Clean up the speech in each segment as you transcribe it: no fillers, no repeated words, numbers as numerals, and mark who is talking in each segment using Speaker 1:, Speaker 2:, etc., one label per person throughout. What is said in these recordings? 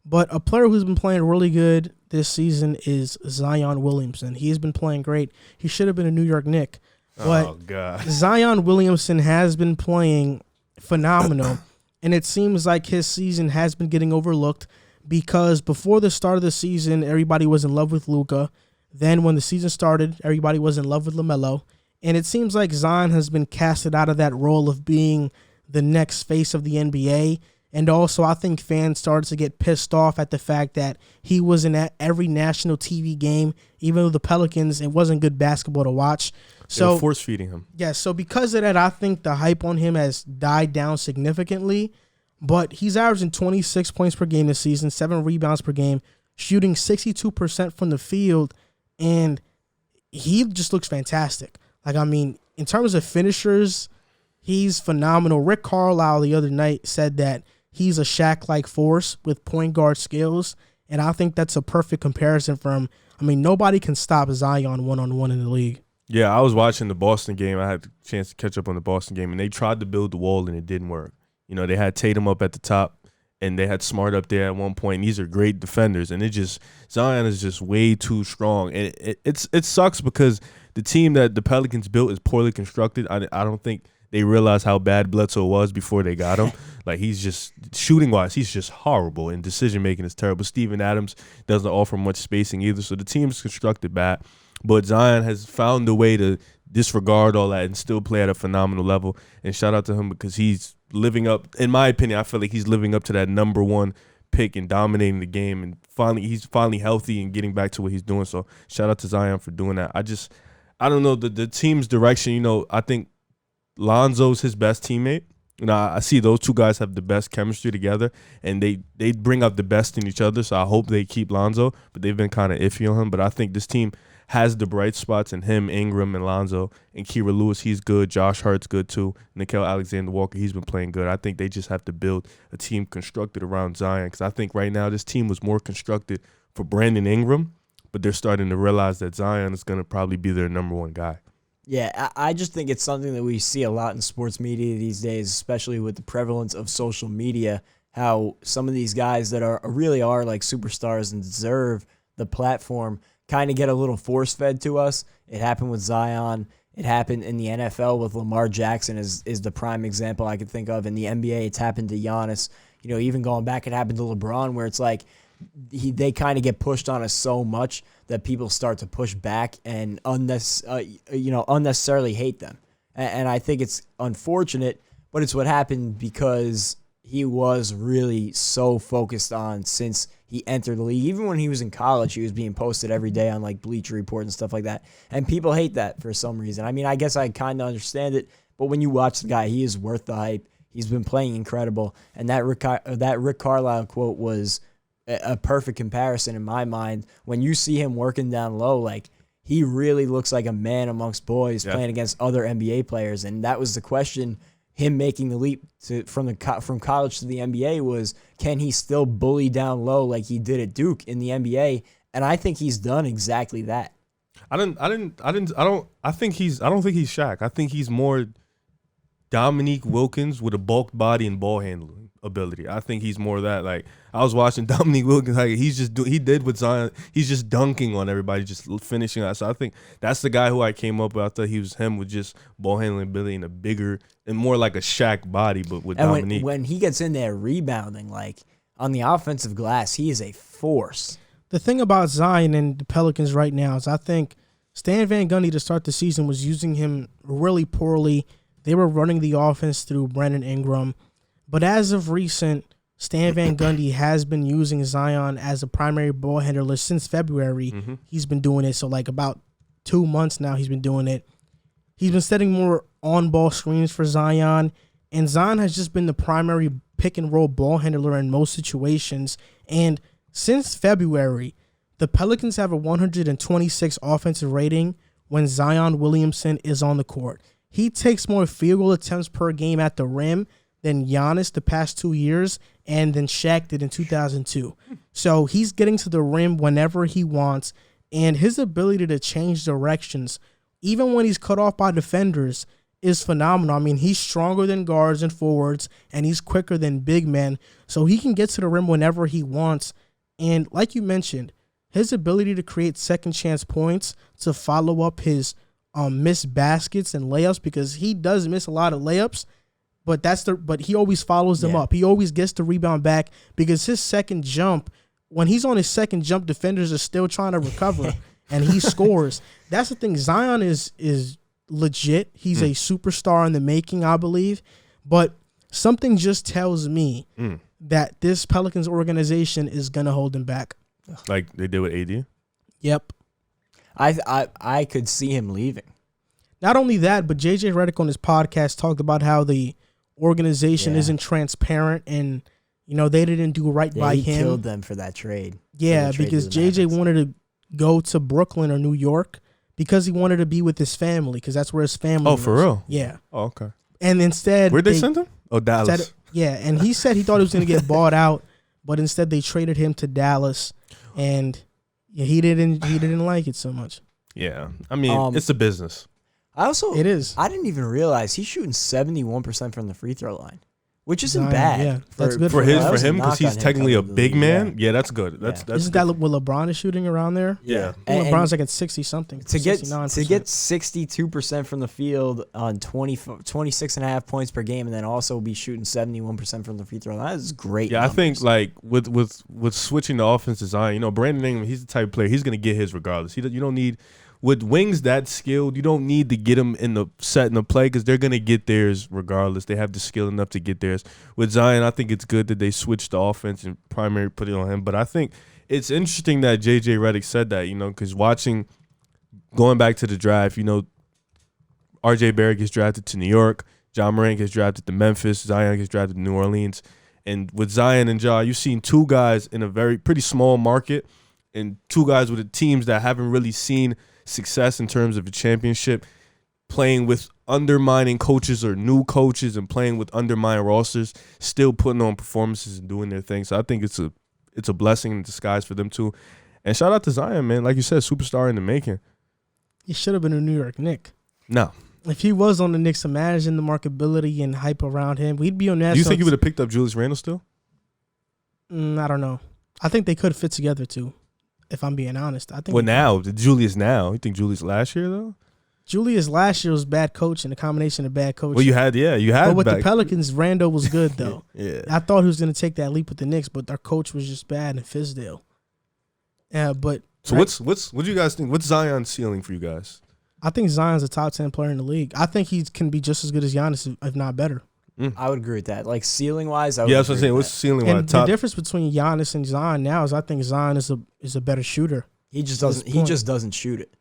Speaker 1: But a player who's been playing really good this season is Zion Williamson. He has been playing great. He should have been a New York Knick. But
Speaker 2: Oh, God.
Speaker 1: Zion Williamson has been playing phenomenal, and it seems like his season has been getting overlooked because before the start of the season, everybody was in love with Luka. Then when the season started, everybody was in love with LaMelo. And it seems like Zion has been casted out of that role of being the next face of the NBA. And also, I think fans started to get pissed off at the fact that he was in every national TV game, even though the Pelicans, it wasn't good basketball to watch. So
Speaker 2: force-feeding him.
Speaker 1: Yeah, so because of that, I think the hype on him has died down significantly. But he's averaging 26 points per game this season, 7 rebounds per game, shooting 62% from the field, and he just looks fantastic. Like, I mean, in terms of finishers, he's phenomenal. Rick Carlisle the other night said that he's a Shaq-like force with point guard skills, and I think that's a perfect comparison for him. I mean, nobody can stop Zion one-on-one in the league.
Speaker 2: Yeah, I was watching the Boston game. I had the chance to catch up on the Boston game, and they tried to build the wall, and it didn't work. You know, they had Tatum up at the top, and they had Smart up there at one point. And these are great defenders, and Zion is just way too strong. And it sucks because the team that the Pelicans built is poorly constructed. I don't think they realized how bad Bledsoe was before they got him. Like, he's just, shooting-wise, he's just horrible, and decision-making is terrible. Steven Adams doesn't offer much spacing either, so the team's constructed bad. But Zion has found a way to disregard all that and still play at a phenomenal level. And shout out to him because he's living up, in my opinion, I feel like he's living up to that number one pick and dominating the game. And he's finally healthy and getting back to what he's doing. So shout out to Zion for doing that. I don't know, the team's direction, you know, I think Lonzo's his best teammate. You know, I see those two guys have the best chemistry together, and they bring out the best in each other. So I hope they keep Lonzo, but they've been kind of iffy on him. But I think this team has the bright spots in him, Ingram, and Lonzo. And Kira Lewis, he's good. Josh Hart's good too. Nickeil Alexander-Walker, he's been playing good. I think they just have to build a team constructed around Zion, because I think right now this team was more constructed for Brandon Ingram, but they're starting to realize that Zion is going to probably be their number one guy.
Speaker 3: Yeah, I just think it's something that we see a lot in sports media these days, especially with the prevalence of social media, how some of these guys that really are like superstars and deserve the platform kind of get a little force-fed to us. It happened with Zion. It happened in the NFL with Lamar Jackson is the prime example I could think of. In the NBA, it's happened to Giannis. You know, even going back, it happened to LeBron, where it's like they kind of get pushed on us so much that people start to push back and unnecessarily hate them. And I think it's unfortunate, but it's what happened because he was really so focused on since he entered the league. Even when he was in college, he was being posted every day on like Bleacher Report and stuff like that. And people hate that for some reason. I mean, I guess I kind of understand it, but when you watch the guy, he is worth the hype. He's been playing incredible. And that Rick Carlisle quote was a perfect comparison in my mind. When you see him working down low, like, he really looks like a man amongst boys playing against other NBA players. And that was the question. Him making the leap from college to the NBA was, can he still bully down low like he did at Duke in the NBA? And I think he's done exactly that.
Speaker 2: I don't think he's Shaq. I think he's more Dominique Wilkins with a bulk body and ball handling ability. I think he's more that. Like, I was watching Dominique Wilkins, like, he did with Zion. He's just dunking on everybody, just finishing out. So I think that's the guy who I came up with. I thought he was him with just ball handling ability and a bigger and more like a Shaq body, but with Dominique.
Speaker 3: When he gets in there rebounding, like on the offensive glass, he is a force.
Speaker 1: The thing about Zion and the Pelicans right now is I think Stan Van Gundy to start the season was using him really poorly. They were running the offense through Brandon Ingram. But as of recent, Stan Van Gundy has been using Zion as a primary ball handler since February. Mm-hmm. He's been doing it. So, like, about 2 months now he's been doing it. He's been setting more on-ball screens for Zion. And Zion has just been the primary pick-and-roll ball handler in most situations. And since February, the Pelicans have a 126 offensive rating when Zion Williamson is on the court. He takes more field goal attempts per game at the rim than Giannis the past 2 years, and than Shaq did in 2002. So he's getting to the rim whenever he wants, and his ability to change directions, even when he's cut off by defenders, is phenomenal. I mean, he's stronger than guards and forwards, and he's quicker than big men, so he can get to the rim whenever he wants. And like you mentioned, his ability to create second chance points to follow up his missed baskets and layups, because he does miss a lot of layups, but he always follows them up. He always gets the rebound back, because his second jump, when he's on his second jump, defenders are still trying to recover and he scores. That's the thing. Zion is legit. He's a superstar in the making, I believe. But something just tells me that this Pelicans organization is gonna hold him back.
Speaker 2: Like they did with AD?
Speaker 1: Yep.
Speaker 3: I could see him leaving.
Speaker 1: Not only that, but JJ Redick on his podcast talked about how the organization isn't transparent, and they didn't do right by
Speaker 3: he
Speaker 1: him.
Speaker 3: Killed them for that trade.
Speaker 1: Yeah, because JJ wanted to go to Brooklyn or New York because he wanted to be with his family, because that's where his family
Speaker 2: Oh,
Speaker 1: lives.
Speaker 2: for real?
Speaker 1: Yeah.
Speaker 2: Oh, okay.
Speaker 1: And instead,
Speaker 2: Where'd they send him? Oh, Dallas.
Speaker 1: And he said he thought he was going to get bought out, but instead they traded him to Dallas, and he didn't like it so much.
Speaker 2: Yeah, I mean, it's a business.
Speaker 1: It is.
Speaker 3: I didn't even realize he's shooting 71% from the free throw line, which isn't
Speaker 1: Zion,
Speaker 3: bad.
Speaker 1: yeah, that's good
Speaker 2: for
Speaker 1: for
Speaker 2: him, because he's technically a big man. Yeah, that's good. That's
Speaker 1: Isn't
Speaker 2: good.
Speaker 1: that what LeBron is shooting around there?
Speaker 2: Yeah.
Speaker 1: LeBron's like at 60 something.
Speaker 3: To get
Speaker 1: 69%.
Speaker 3: 62% from the field on 26.5 points per game, and then also be shooting 71% from the free throw line. That is great.
Speaker 2: Yeah,
Speaker 3: numbers.
Speaker 2: I think like with switching the offense design, Brandon Ingram, he's the type of player, he's gonna get his regardless. You don't need, with wings that skilled, you don't need to get them in the set in the play, because they're gonna get theirs regardless. They have the skill enough to get theirs. With Zion, I think it's good that they switched the offense and primary put it on him. But I think it's interesting that JJ Redick said that, because going back to the draft, RJ Barrett gets drafted to New York, John Moran gets drafted to Memphis, Zion gets drafted to New Orleans. And with Zion and Ja, you've seen two guys in a pretty small market, and two guys with teams that haven't really seen success in terms of a championship, playing with undermining coaches or new coaches and playing with undermining rosters, still putting on performances and doing their thing. So I think it's a blessing in disguise for them too. And shout out to Zion, man. Like you said, superstar in the making.
Speaker 1: He should have been a New York Knick.
Speaker 2: No.
Speaker 1: If he was on the Knicks, imagine the marketability and hype around him. We'd be on national.
Speaker 2: Do you think he would have picked up Julius Randle still?
Speaker 1: I don't know. I think they could fit together too, if I'm being honest. I think.
Speaker 2: Well, now Julius now. You think Julius last year though?
Speaker 1: Julius last year was bad coaching, a combination of bad coaching.
Speaker 2: Well, you had.
Speaker 1: But with the Pelicans, Randall was good though.
Speaker 2: Yeah.
Speaker 1: I thought he was going to take that leap with the Knicks, but their coach was just bad in Fizdale. Yeah, but
Speaker 2: so what do you guys think? What's Zion's ceiling for you guys?
Speaker 1: I think Zion's a top 10 player in the league. I think he can be just as good as Giannis, if not better.
Speaker 3: I would agree with that. Like ceiling wise,
Speaker 2: Yeah, that's what I'm saying. What's the ceiling wise?
Speaker 1: And the difference between Giannis and Zion now is I think Zion is a better shooter.
Speaker 3: He just doesn't shoot it.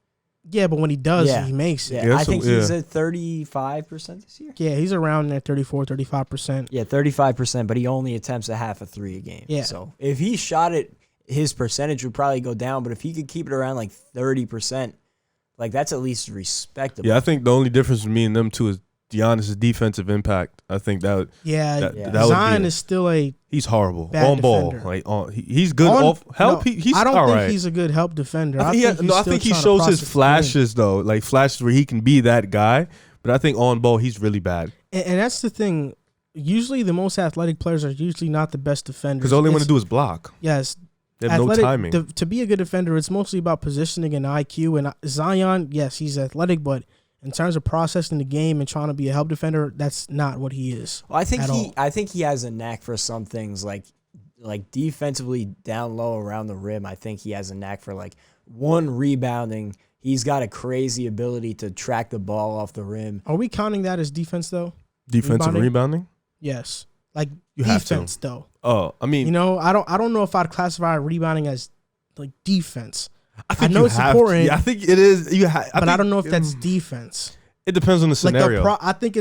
Speaker 1: Yeah, but when he does, he makes it.
Speaker 3: Yeah, I think he's at 35% this year.
Speaker 1: Yeah, he's around there 34, 35%.
Speaker 3: Yeah, 35%, but he only attempts a half a three a game.
Speaker 1: Yeah.
Speaker 3: So if he shot it, his percentage would probably go down, but if he could keep it around like 30%, like that's at least respectable.
Speaker 2: Yeah, I think the only difference with me and them two is Giannis' defensive impact. I think that would.
Speaker 1: Yeah,
Speaker 2: that
Speaker 1: Zion is still
Speaker 2: he's horrible
Speaker 1: bad
Speaker 2: on ball.
Speaker 1: defender.
Speaker 2: Like he's good off help.
Speaker 1: No,
Speaker 2: He's
Speaker 1: I don't
Speaker 2: all
Speaker 1: think
Speaker 2: right.
Speaker 1: he's a good help defender.
Speaker 2: I think he shows his flashes though, like flashes where he can be that guy. But I think on ball he's really bad.
Speaker 1: And that's the thing. Usually, the most athletic players are usually not the best defenders
Speaker 2: Because all they want to do is block.
Speaker 1: Yes.
Speaker 2: They have no timing.
Speaker 1: To be a good defender, it's mostly about positioning and IQ. And Zion, yes, he's athletic, but in terms of processing the game and trying to be a help defender, that's not what he is.
Speaker 3: Well, I think he has a knack for some things, like defensively down low around the rim. I think he has a knack for like one rebounding. He's got a crazy ability to track the ball off the rim.
Speaker 1: Are we counting that as defense though?
Speaker 2: Defensive rebounding?
Speaker 1: Yes. Like
Speaker 2: you
Speaker 1: defense
Speaker 2: have to.
Speaker 1: though.
Speaker 2: Oh, I mean,
Speaker 1: I don't know if I'd classify rebounding as like defense.
Speaker 2: I
Speaker 1: know it's important.
Speaker 2: Yeah, I think it is.
Speaker 1: But I don't know if that's defense.
Speaker 2: It depends on the scenario.
Speaker 1: I think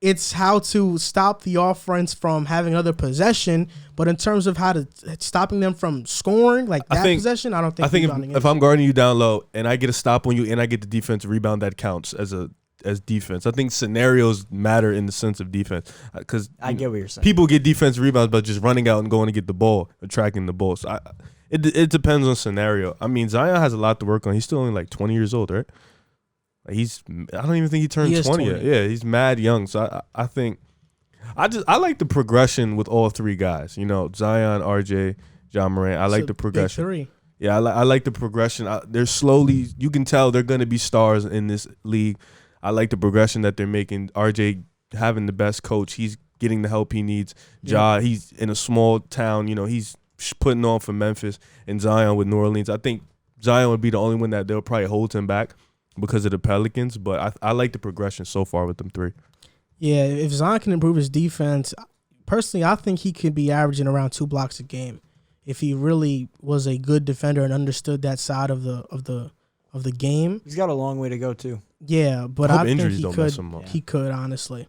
Speaker 1: it's how to stop the offense from having other possession, but in terms of how to stopping them from scoring, like that possession, I don't think.
Speaker 2: I think if I'm guarding you down low and I get a stop on you and I get the defensive rebound, that counts as defense. I think scenarios matter in the sense of defense because
Speaker 3: I get what you're saying.
Speaker 2: People get defensive rebounds by just running out and going to get the ball, attracting the ball. So it depends on scenario. I mean, Zion has a lot to work on. He's still only like 20 years old, right? Like I don't even think he turned
Speaker 1: He is
Speaker 2: 20 yet.
Speaker 1: 20.
Speaker 2: Yeah, he's mad young. So I think I like the progression with all three guys. You know, Zion, RJ, John Moran. I like the progression.
Speaker 1: Big three.
Speaker 2: Yeah, I like the progression. They're slowly, you can tell they're going to be stars in this league. I like the progression that they're making. RJ having the best coach. He's getting the help he needs. Ja, he's in a small town. You know, he's putting on for Memphis. And Zion with New Orleans. I think Zion would be the only one that they'll probably hold him back because of the Pelicans. But I like the progression so far with them three.
Speaker 1: Yeah, if Zion can improve his defense, personally, I think he could be averaging around 2 blocks a game if he really was a good defender and understood that side of the game.
Speaker 3: He's got a long way to go too.
Speaker 1: Yeah, but
Speaker 2: I hope
Speaker 1: I think
Speaker 2: injuries don't mess him up.
Speaker 1: he could honestly.